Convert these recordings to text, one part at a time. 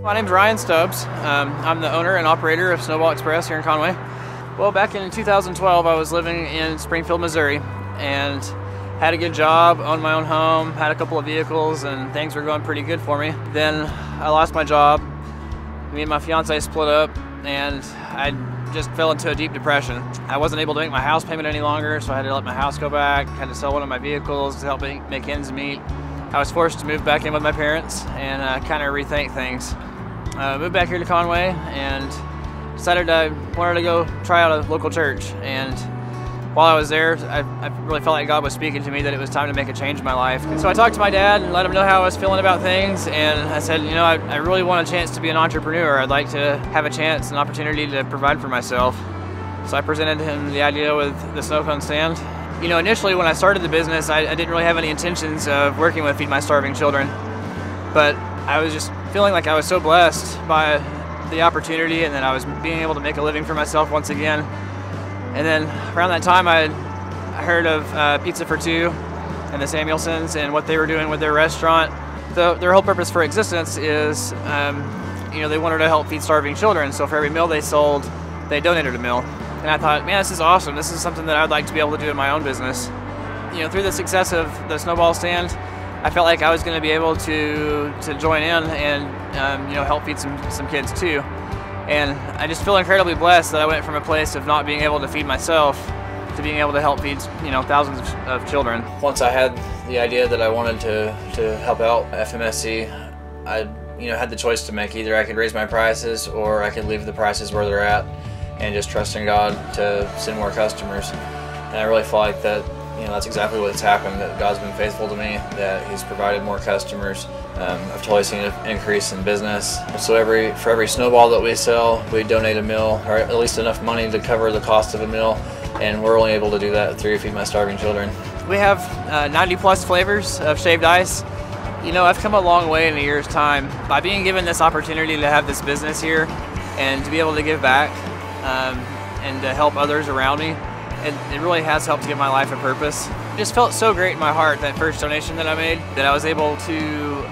My name's Ryan Stubbs. I'm the owner and operator of Snowball Express here in Conway. Well, back in 2012, I was living in Springfield, Missouri, and had a good job, owned my own home, had a couple of vehicles, and things were going pretty good for me. Then I lost my job. Me and my fiance split up, and I just fell into a deep depression. I wasn't able to make my house payment any longer, so I had to let my house go back, had to sell one of my vehicles to help make ends meet. I was forced to move back in with my parents and kind of rethink things. Moved back here to Conway and decided I wanted to go try out a local church. And while I was there, I really felt like God was speaking to me that it was time to make a change in my life. And so I talked to my dad and let him know how I was feeling about things. And I said, you know, I really want a chance to be an entrepreneur. I'd like to have a chance, an opportunity to provide for myself. So I presented him the idea with the snow cone stand. You know, initially when I started the business, I didn't really have any intentions of working with Feed My Starving Children. But I was just feeling like I was so blessed by the opportunity, and that I was being able to make a living for myself once again. And then around that time, I heard of Pizza for Two and the Samuelsons and what they were doing with their restaurant. Their whole purpose for existence is, you know, they wanted to help feed starving children. So for every meal they sold, they donated a meal. And I thought, man, this is awesome. This is something that I'd like to be able to do in my own business. You know, through the success of the Snowball stand, I felt like I was going to be able to join in and you know, help feed some kids too. And I just feel incredibly blessed that I went from a place of not being able to feed myself to being able to help feed, you know, thousands of children. Once I had the idea that I wanted to help out FMSC, I, you know, had the choice to make. Either I could raise my prices or I could leave the prices where they're at and just trust in God to send more customers. And I really feel like that, you know, that's exactly what's happened, that God's been faithful to me, that He's provided more customers. I've totally seen an increase in business. So for every snowball that we sell, we donate a meal, or at least enough money to cover the cost of a meal, and we're only able to do that through Feed My Starving Children. We have 90 plus flavors of shaved ice. You know, I've come a long way in a year's time by being given this opportunity to have this business here and to be able to give back and to help others around me. It really has helped give my life a purpose. It just felt so great in my heart, that first donation that I made, that I was able to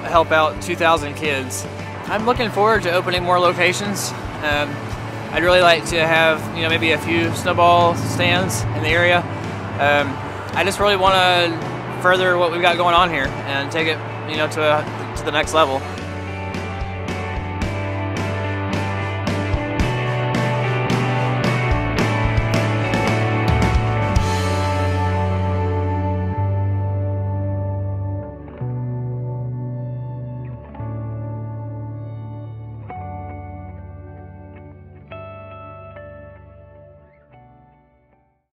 help out 2,000 kids. I'm looking forward to opening more locations. I'd really like to have, you know, maybe a few snowball stands in the area. I just really want to further what we've got going on here and take it, you know, to the next level.